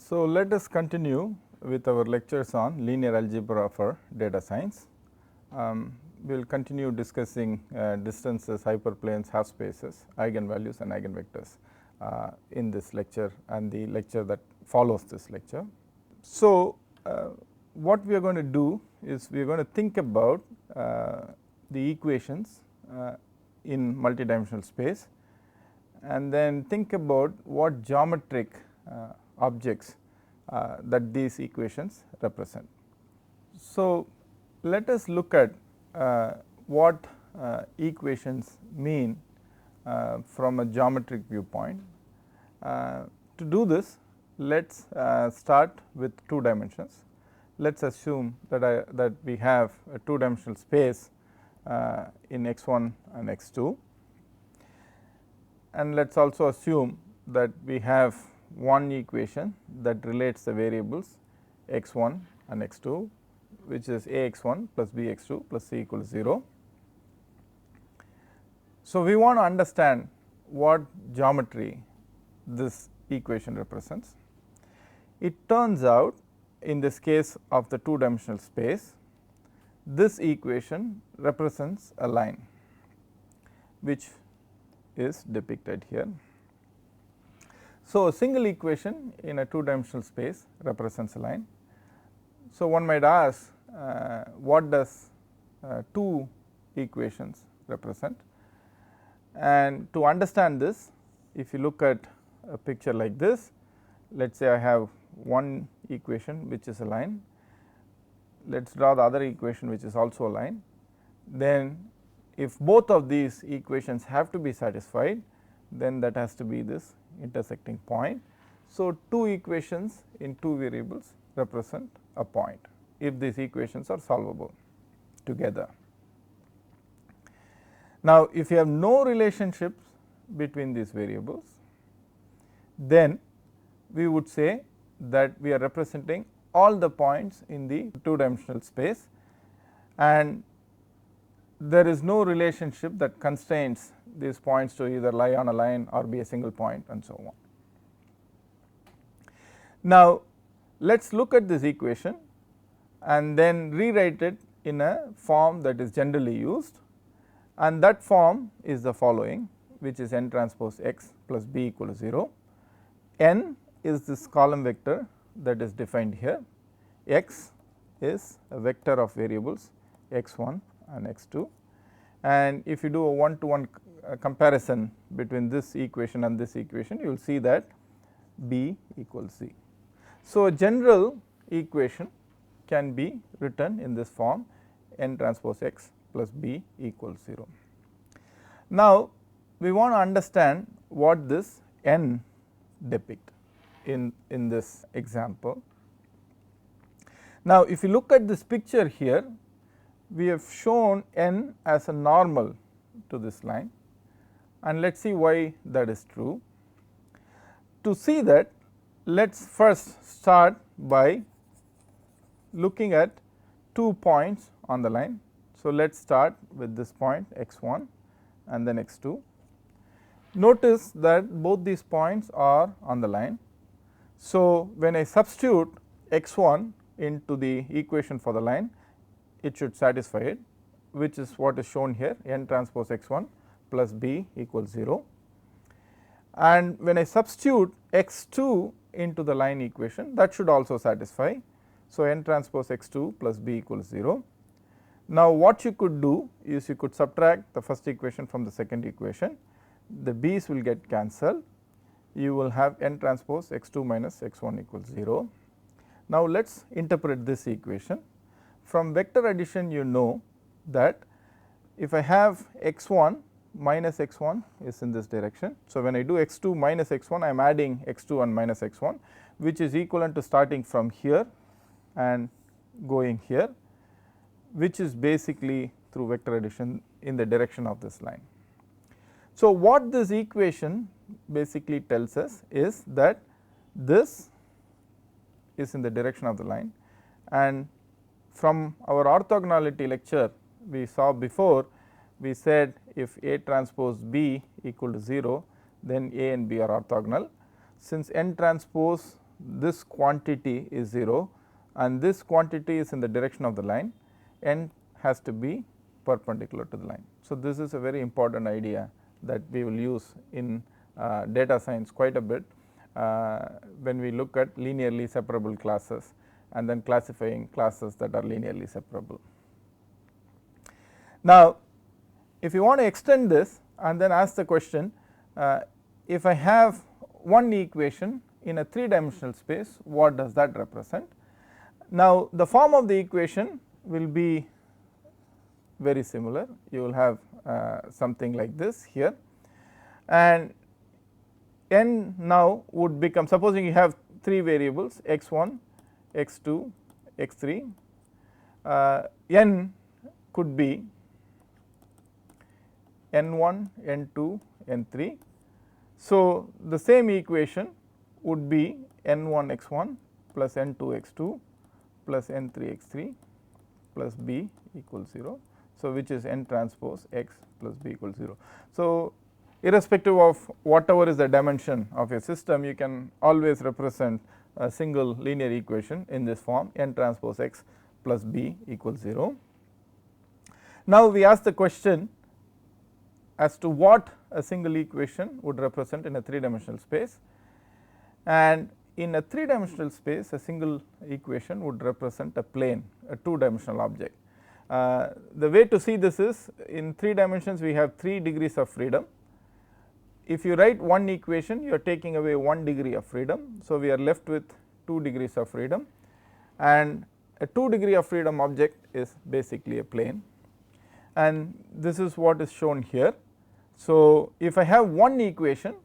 So, let us continue with our lectures on linear algebra for data science. We will continue discussing distances, hyperplanes, half spaces, eigenvalues and eigenvectors in this lecture and the lecture that follows this lecture. So, what we are going to do is we are going to think about the equations in multidimensional space, and then think about what geometric objects that these equations represent. So, let us look at what equations mean from a geometric viewpoint. To do this, let us start with two dimensions. Let us assume that we have a two dimensional space in x 1 and x 2, and let us also assume that we have one equation that relates the variables x 1 and x 2, which is a x 1 plus b x 2 plus c equal to 0. So, we want to understand what geometry this equation represents. It turns out in this case of the two dimensional space, this equation represents a line which is depicted here. So, a single equation in a two dimensional space represents a line. So, one might ask what does two equations represent, and to understand this, if you look at a picture like this, let us say I have one equation which is a line, let us draw the other equation which is also a line. Then if both of these equations have to be satisfied, then that has to be this intersecting point. So, two equations in two variables represent a point if these equations are solvable together. Now, if you have no relationships between these variables, then we would say that we are representing all the points in the two dimensional space, and there is no relationship that constrains these points to either lie on a line or be a single point and so on. Now, let us look at this equation and then rewrite it in a form that is generally used, and that form is the following, which is n transpose x plus b equal to 0. N is this column vector that is defined here, x is a vector of variables x 1 and x 2, and if you do a one to one comparison between this equation and this equation, you will see that b equals c. So, a general equation can be written in this form, n transpose x plus b equals 0. Now, we want to understand what this n depict in this example. Now, if you look at this picture here, we have shown n as a normal to this line, and let us see why that is true. To see that, let us first start by looking at 2 points on the line. So, let us start with this point x 1 and then x 2. Notice that both these points are on the line. So, when I substitute x 1 into the equation for the line, it should satisfy it, which is what is shown here, n transpose x 1 plus b equals 0. And when I substitute x 2 into the line equation, that should also satisfy. So, n transpose x 2 plus b equals 0. Now, what you could do is you could subtract the first equation from the second equation, the b's will get cancelled, you will have n transpose x 2 minus x 1 equals 0. Now, let us interpret this equation. From vector addition, you know that if I have x 1 minus x 1 is in this direction. So, when I do x 2 minus x 1, I am adding x 2 and minus x 1, which is equivalent to starting from here and going here, which is basically through vector addition in the direction of this line. So, what this equation basically tells us is that this is in the direction of the line, and from our orthogonality lecture we saw before, we said if A transpose B equal to 0, then A and B are orthogonal. Since n transpose this quantity is 0 and this quantity is in the direction of the line, n has to be perpendicular to the line. So, this is a very important idea that we will use in data science quite a bit when we look at linearly separable classes and then classifying classes that are linearly separable. Now, if you want to extend this and then ask the question, if I have one equation in a 3-dimensional space, what does that represent? Now, the form of the equation will be very similar. You will have something like this here, and n now would become, supposing you have 3 variables x1, x2, x3, n could be n1, n2, n3. So, the same equation would be n1 x1 plus n2 x2 plus n3 x3 plus b equals 0. So, which is n transpose x plus b equals 0. So, irrespective of whatever is the dimension of your system, you can always represent a single linear equation in this form, n transpose x plus b equals 0. Now, we ask the question as to what a single equation would represent in a 3-dimensional space, and in a 3-dimensional space a single equation would represent a plane, a 2-dimensional object. The way to see this is, in 3 dimensions we have 3 degrees of freedom. If you write one equation, you are taking away 1 degree of freedom. So, we are left with 2 degrees of freedom, and a 2 degree of freedom object is basically a plane, and this is what is shown here. So, if I have one equation,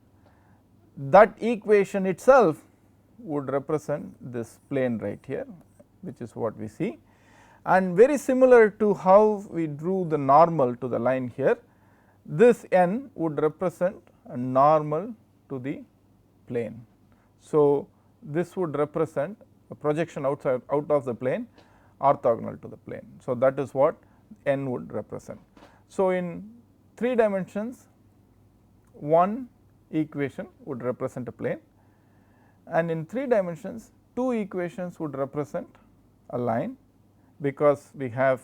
that equation itself would represent this plane right here, which is what we see, and very similar to how we drew the normal to the line here, this n would represent a normal to the plane. So, this would represent a projection out of the plane orthogonal to the plane. So, that is what n would represent. So, in 3 dimensions, one equation would represent a plane, and in 3 dimensions 2 equations would represent a line, because we have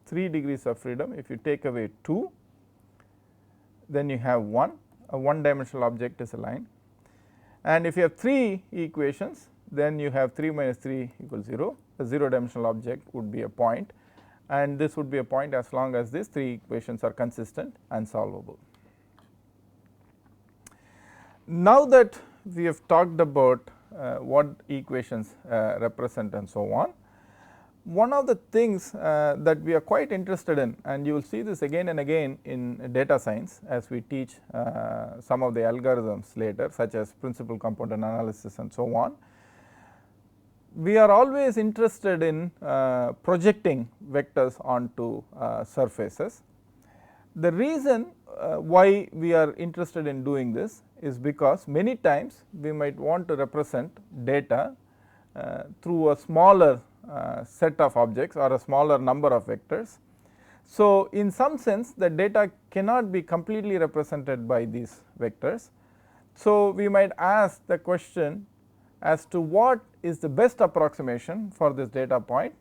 3 degrees of freedom. If you take away 2, then you have 1, a 1-dimensional object is a line, and if you have 3 equations, then you have 3 minus 3 equals 0, a 0-dimensional object would be a point, and this would be a point as long as these 3 equations are consistent and solvable. Now that we have talked about what equations represent and so on, one of the things that we are quite interested in, and you will see this again and again in data science as we teach some of the algorithms later, such as principal component analysis and so on, we are always interested in projecting vectors onto surfaces. The reason why we are interested in doing this is because many times we might want to represent data through a smaller set of objects or a smaller number of vectors. So, in some sense the data cannot be completely represented by these vectors. So, we might ask the question as to what is the best approximation for this data point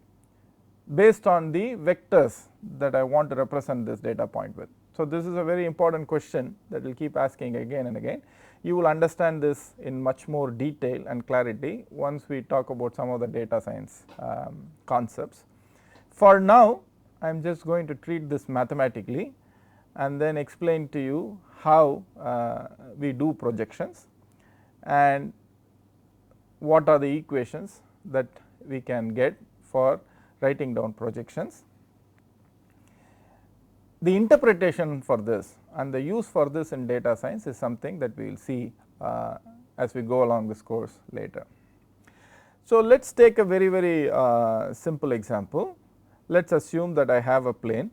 based on the vectors that I want to represent this data point with. So, this is a very important question that we will keep asking again and again. You will understand this in much more detail and clarity once we talk about some of the data science concepts. For now, I am just going to treat this mathematically and then explain to you how we do projections and what are the equations that we can get for writing down projections. The interpretation for this and the use for this in data science is something that we will see as we go along this course later. So, let us take a very simple example. Let us assume that I have a plane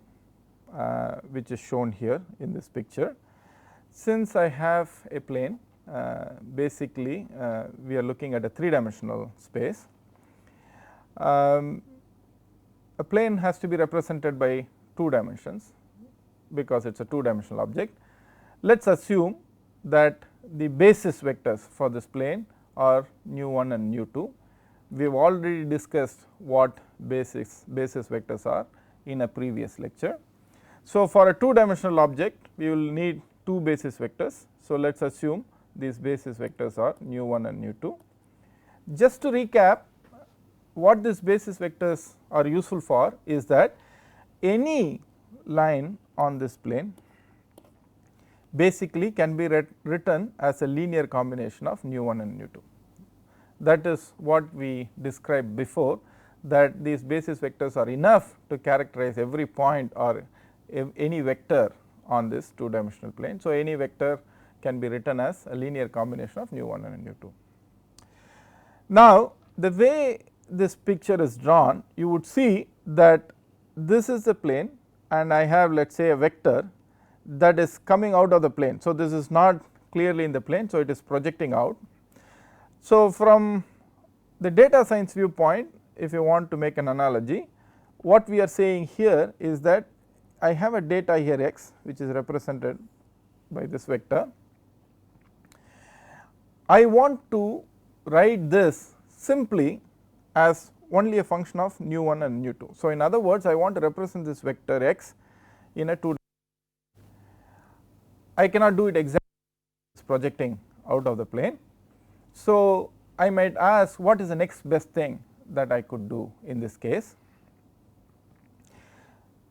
which is shown here in this picture. Since I have a plane, basically we are looking at a 3-dimensional space. A plane has to be represented by 2 dimensions because it is a 2-dimensional object. Let us assume that the basis vectors for this plane or nu1 and nu2. We have already discussed what basis vectors are in a previous lecture. So, for a 2-dimensional object we will need 2 basis vectors. So, let us assume these basis vectors are nu1 and nu2. Just to recap, what these basis vectors are useful for is that any line on this plane basically can be written as a linear combination of nu1 and nu2. That is what we described before, that these basis vectors are enough to characterize every point or any vector on this 2-dimensional plane. So, any vector can be written as a linear combination of nu1 and nu2. Now, the way this picture is drawn, you would see that this is the plane and I have, let us say, a vector that is coming out of the plane. So, this is not clearly in the plane. So, it is projecting out. So, from the data science viewpoint, if you want to make an analogy, what we are saying here is that I have a data here x, which is represented by this vector. I want to write this simply as only a function of nu1 and nu2. So, in other words, I want to represent this vector x in a 2. I cannot do it exactly projecting out of the plane. So, I might ask what is the next best thing that I could do in this case.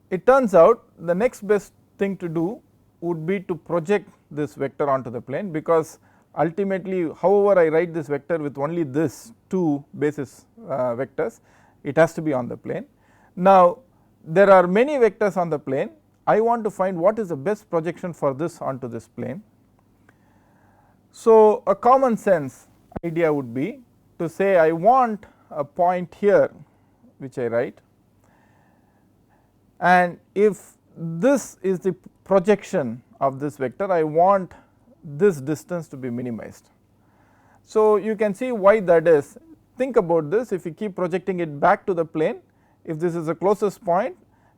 It turns out the next best thing to do would be to project this vector onto the plane, because ultimately however I write this vector with only this 2 basis vectors, it has to be on the plane. Now, there are many vectors on the plane. I want to find what is the best projection for this onto this plane. So, a common sense idea would be to say I want a point here which I write, and if this is the projection of this vector, I want this distance to be minimized. So, you can see why that is. Think about this, if you keep projecting it back to the plane, if this is the closest point,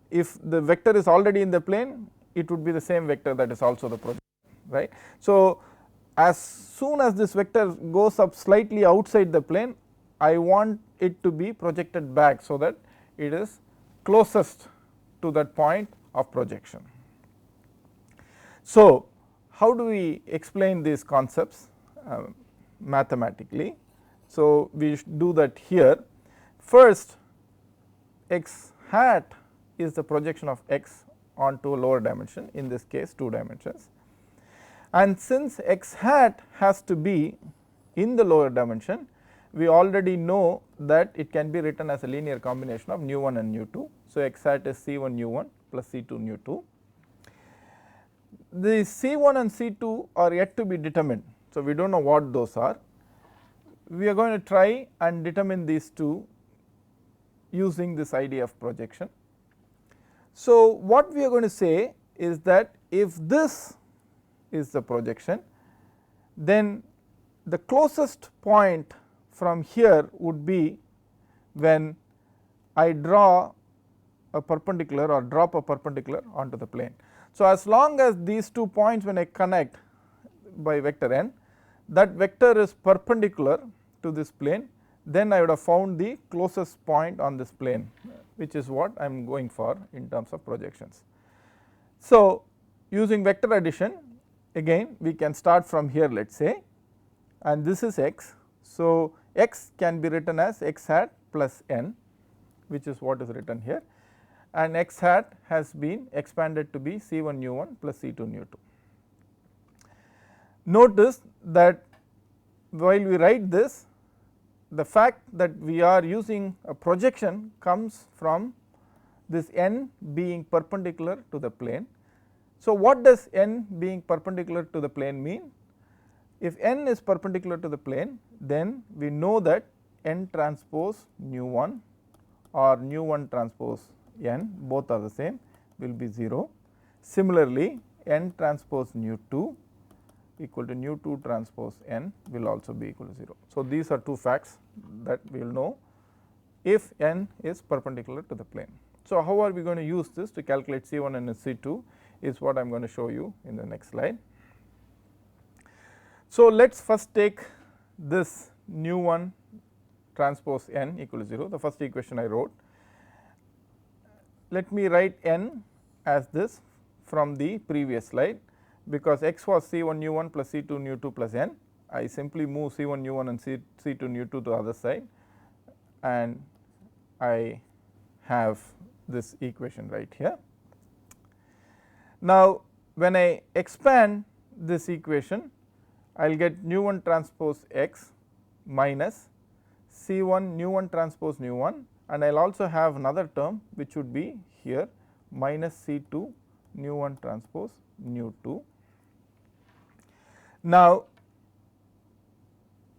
if the vector is already in the plane, it would be the same vector that is also the projection, right. So, as soon as this vector goes up slightly outside the plane, I want it to be projected back, so that it is closest to that point of projection. So, how do we explain these concepts mathematically? So, we do that here. First, x hat is the projection of x onto a lower dimension, in this case 2 dimensions, and since x hat has to be in the lower dimension, we already know that it can be written as a linear combination of nu1 and nu2. So, x hat is c1 nu1 plus c2 nu2. The c1 and c2 are yet to be determined. So, we do not know what those are. We are going to try and determine these two using this idea of projection. So, what we are going to say is that if this is the projection, then the closest point from here would be when I draw a perpendicular or drop a perpendicular onto the plane. So, as long as these 2 points when I connect by vector n, that vector is perpendicular to this plane, then I would have found the closest point on this plane, which is what I am going for in terms of projections. So, using vector addition, again we can start from here, let us say, and this is x. So, x can be written as x hat plus n, which is what is written here, and x hat has been expanded to be c1 nu1 plus c2 nu2. Notice that while we write this, the fact that we are using a projection comes from this n being perpendicular to the plane. So, what does n being perpendicular to the plane mean? If n is perpendicular to the plane, then we know that n transpose nu1 or nu1 transpose n, both are the same, will be 0. Similarly, n transpose nu2 equal to nu2 transpose n will also be equal to 0. So, these are two facts that we will know if n is perpendicular to the plane. So, how are we going to use this to calculate c1 and c2 is what I am going to show you in the next slide. So, let us first take this nu 1 transpose n equal to 0, the first equation I wrote. Let me write n as this from the previous slide, because x was C1 nu 1 plus C2 nu 2 plus n. I simply move C1 nu 1 and C2 nu 2 to the other side, and I have this equation right here. Now, when I expand this equation, I will get nu 1 transpose x minus C1 nu 1 transpose nu 1, and I will also have another term which would be here minus C2 nu 1 transpose nu 2. Now,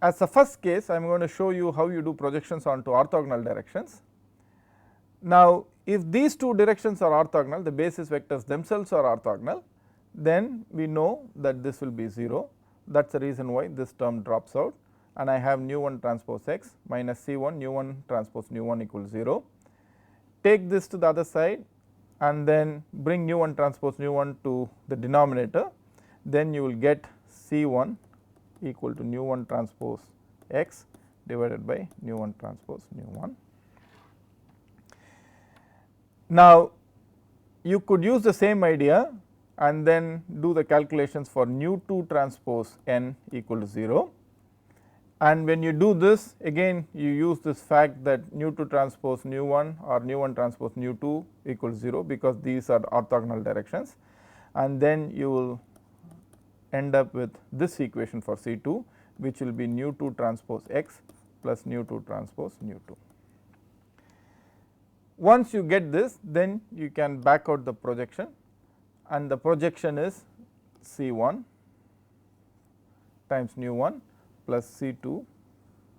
as the first case, I am going to show you how you do projections onto orthogonal directions. Now, if these two directions are orthogonal, the basis vectors themselves are orthogonal, then we know that this will be 0. That is the reason why this term drops out, and I have nu 1 transpose x minus C1 nu 1 transpose nu 1 equals 0. Take this to the other side and then bring nu 1 transpose nu 1 to the denominator, then you will get C1 equal to nu 1 transpose x divided by nu 1 transpose nu 1. Now, you could use the same idea and then do the calculations for nu 2 transpose n equal to 0, and when you do this, again you use this fact that nu 2 transpose nu 1 or nu 1 transpose nu 2 equals 0, because these are orthogonal directions, and then you will end up with this equation for C2, which will be nu 2 transpose x plus nu 2 transpose nu 2. Once you get this, then you can back out the projection, and the projection is C1 times nu 1 plus C2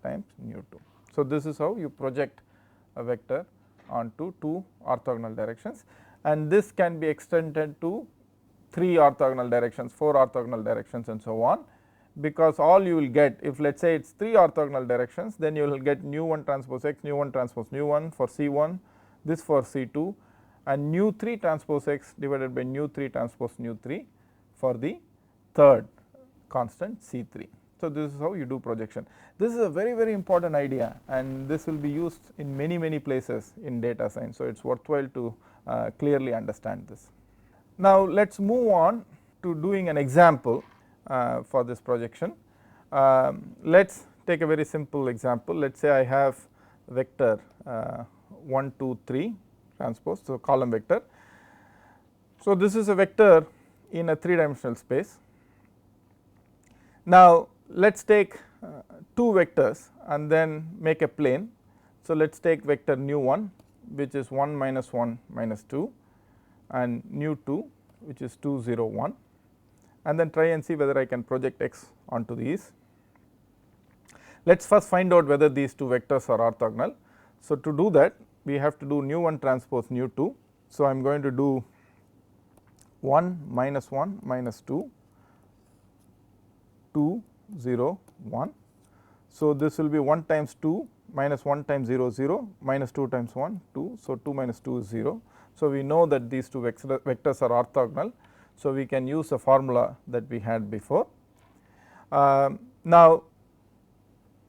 times nu 2. So, this is how you project a vector onto two orthogonal directions, and this can be extended to 3 orthogonal directions, 4 orthogonal directions, and so on, because all you will get, if let us say it is 3 orthogonal directions, then you will get nu 1 transpose x, nu 1 transpose nu 1 for C1, this for C2, and nu 3 transpose x divided by nu 3 transpose nu 3 for the third constant C3. So, this is how you do projection. This is a very important idea, and this will be used in many places in data science. So, it is worthwhile to clearly understand this. Now, let us move on to doing an example for this projection. Let us take a very simple example. Let us say I have vector 1 2 3 transpose, so column vector. So, this is a vector in a 3-dimensional space. Now, let us take 2 vectors and then make a plane. So, let us take vector nu 1, which is 1 minus 1 minus 2, and nu 2, which is 2 0 1, and then try and see whether I can project x onto these. Let us first find out whether these 2 vectors are orthogonal. So, to do that, we have to do nu 1 transpose nu 2. So, I am going to do 1 minus 1 minus 2, 2 0 1. So, this will be 1 times 2 minus 1 times 0 0 minus 2 times 1 2. So, 2 minus 2 is 0. So, we know that these 2 vectors are orthogonal. So, we can use a formula that we had before. Now,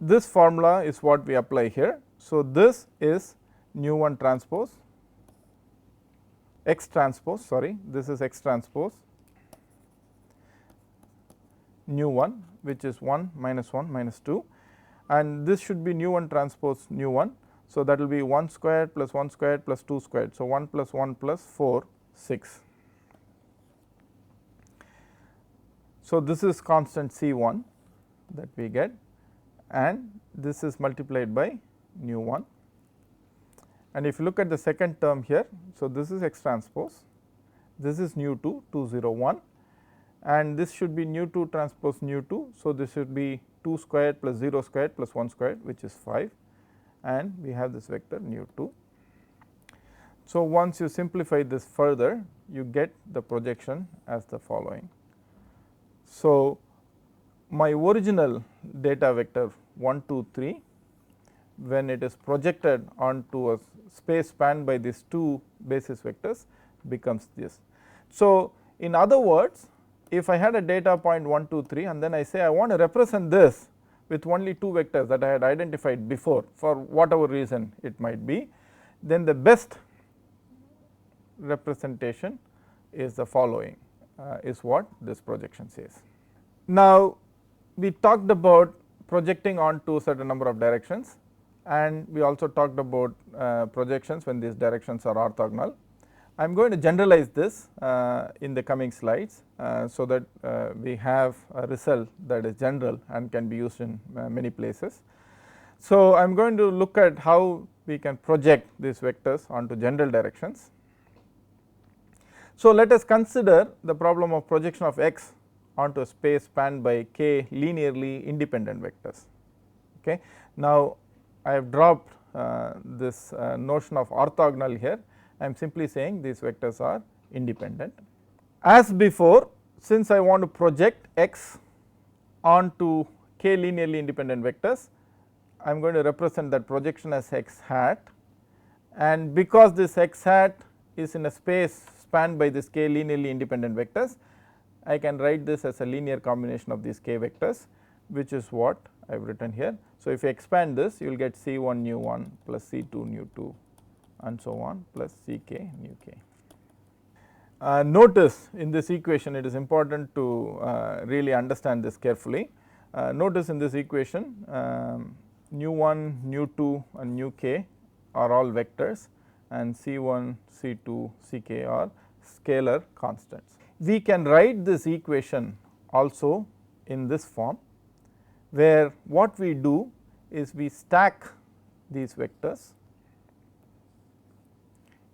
this formula is what we apply here. So, this is nu 1 transpose x transpose, sorry, this is x transpose nu 1, which is 1 minus 1 minus 2, and this should be nu 1 transpose nu 1. So, that will be 1 squared plus 1 squared plus 2 squared. So, 1 plus 1 plus 4 6. So, this is constant C1 that we get, and this is multiplied by nu 1. And if you look at the second term here, so this is x transpose, this is nu 2 2 0 1, and this should be nu 2 transpose nu 2. So, this should be 2 squared plus 0 squared plus 1 squared, which is 5, and we have this vector nu 2. So, once you simplify this further, you get the projection as the following. So, my original data vector 1 2 3, when it is projected onto a space spanned by these 2 basis vectors, becomes this. So, in other words, if I had a data point 1 2 3 and then I say I want to represent this with only two vectors that I had identified before for whatever reason it might be, then the best representation is the following, is what this projection says. Now, we talked about projecting onto a certain number of directions, and we also talked about projections when these directions are orthogonal. I am going to generalize this in the coming slides, so that we have a result that is general and can be used in many places. So, I am going to look at how we can project these vectors onto general directions. So, let us consider the problem of projection of x onto a space spanned by k linearly independent vectors. Okay. Now, I have dropped this notion of orthogonal here. I am simply saying these vectors are independent. As before, since I want to project x onto k linearly independent vectors, I am going to represent that projection as x hat, and because this x hat is in a space spanned by this k linearly independent vectors, I can write this as a linear combination of these k vectors, which is what I have written here. So, if you expand this, you will get C1 nu 1 plus C2 nu 2 and so on plus Ck nu k. Notice in this equation, it is important to really understand this carefully. Notice in this equation, nu 1, nu 2 and nu k are all vectors, and C1, C2, Ck are scalar constants. We can write this equation also in this form, where what we do is we stack these vectors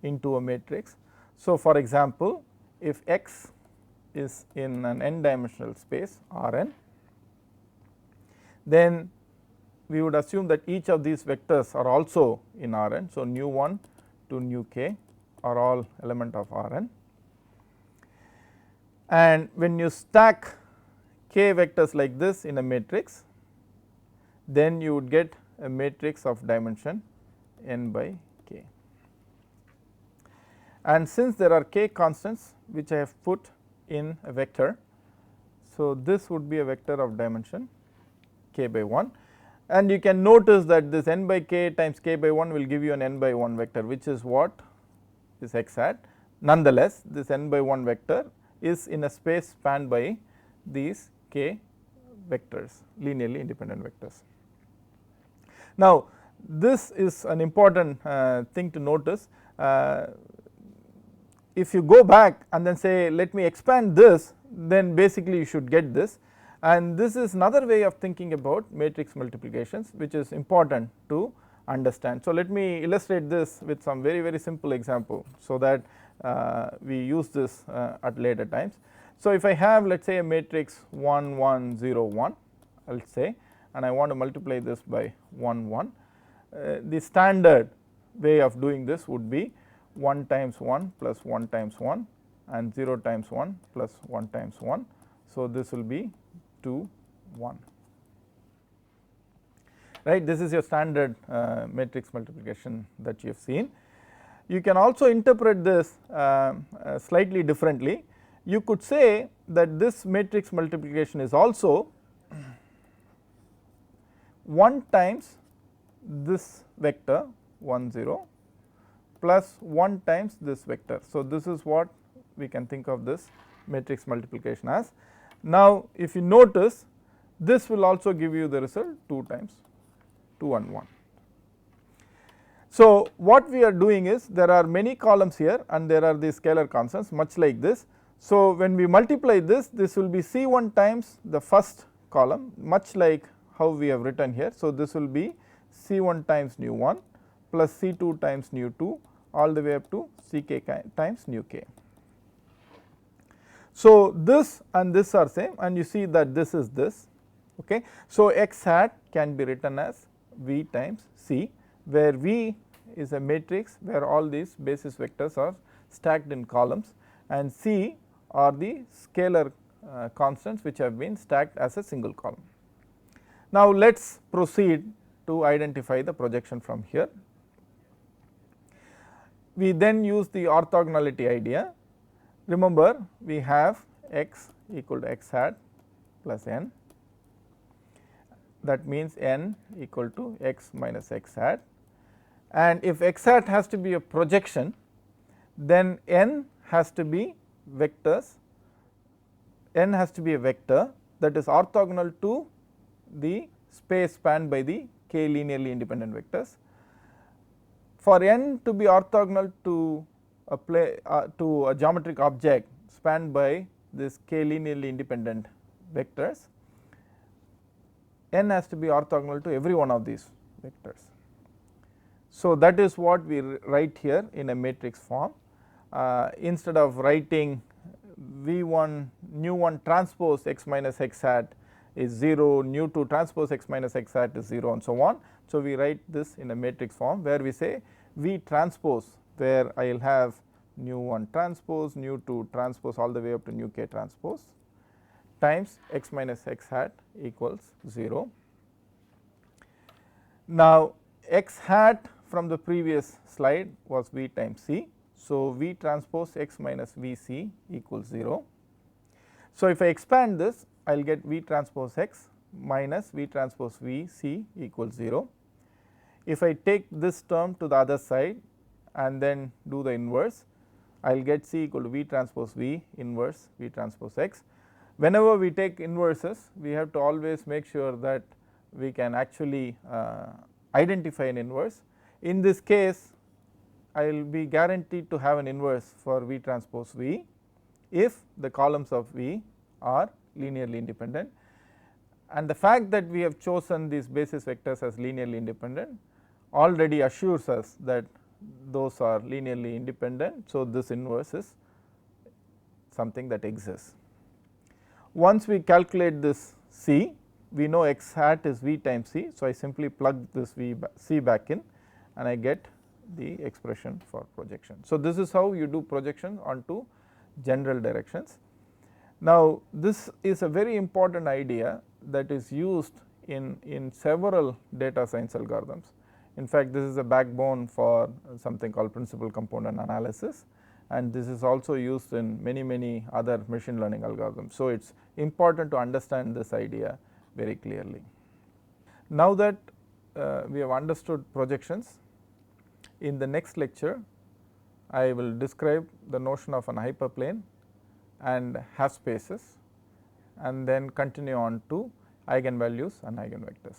into a matrix. So, for example, if x is in an n dimensional space Rn, then we would assume that each of these vectors are also in Rn. So, nu 1 to nu k are all element of Rn, and when you stack k vectors like this in a matrix, then you would get a matrix of dimension n by k. And since there are k constants which I have put in a vector, so this would be a vector of dimension k by 1, and you can notice that this n by k times k by 1 will give you an n by 1 vector, which is what is x hat. Nonetheless, this n by 1 vector is in a space spanned by these k vectors, linearly independent vectors. Now, this is an important thing to notice. If you go back and then say let me expand this, then basically you should get this, and this is another way of thinking about matrix multiplications, which is important to understand. So, let me illustrate this with some very simple example, so that we use this at later times. So, if I have, let us say, a matrix 1 1 0 1, I will say, and I want to multiply this by 1 1, the standard way of doing this would be 1 times 1 plus 1 times 1 and 0 times 1 plus 1 times 1. So, this will be 2 1, right. This is your standard matrix multiplication that you have seen. You can also interpret this slightly differently. You could say that this matrix multiplication is also 1 times this vector 1 0 plus 1 times this vector. So, this is what we can think of this matrix multiplication as. Now, if you notice, this will also give you the result 2 times 2 and 1. So, what we are doing is there are many columns here and there are these scalar constants much like this. So, when we multiply this, this will be C1 times the first column, much like how we have written here. So, this will be C1 times nu 1 plus C2 times nu 2 all the way up to Ck times nu k. So, this and this are same, and you see that this is this. Okay. So, x hat can be written as V times C, where V is a matrix where all these basis vectors are stacked in columns, and C are the scalar constants which have been stacked as a single column. Now, let us proceed to identify the projection from here. We then use the orthogonality idea. Remember, we have x equal to x hat plus n, that means n equal to x minus x hat, and if x hat has to be a projection, then n has to be vectors, n has to be a vector that is orthogonal to the space spanned by the k linearly independent vectors. For n to be orthogonal to a geometric object spanned by this k linearly independent vectors, n has to be orthogonal to every one of these vectors. So, that is what we write here in a matrix form. Instead of writing V1 nu 1 transpose x minus x hat is 0, nu 2 transpose x minus x hat is 0, and so on. So, we write this in a matrix form where we say V transpose, where I will have nu 1 transpose, nu 2 transpose all the way up to nu k transpose times x minus x hat equals 0. Now, x hat from the previous slide was V times c. So, V transpose x minus V c equals 0. So, if I expand this, I will get V transpose x minus V transpose V c equals 0. If I take this term to the other side and then do the inverse, I will get c equal to V transpose V inverse V transpose x. Whenever we take inverses, we have to always make sure that we can actually identify an inverse. In this case, I will be guaranteed to have an inverse for V transpose V if the columns of V are linearly independent, and the fact that we have chosen these basis vectors as linearly independent already assures us that those are linearly independent. So, this inverse is something that exists. Once we calculate this c, we know x hat is V times c. So, I simply plug this c back in and I get the expression for projection. So, this is how you do projection onto general directions. Now, this is a very important idea that is used in several data science algorithms. In fact, this is a backbone for something called principal component analysis, and this is also used in many other machine learning algorithms. So, it is important to understand this idea very clearly. Now that we have understood projections, in the next lecture I will describe the notion of an hyperplane and half spaces, and then continue on to eigenvalues and eigenvectors.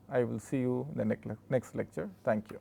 I will see you in the next lecture. Thank you.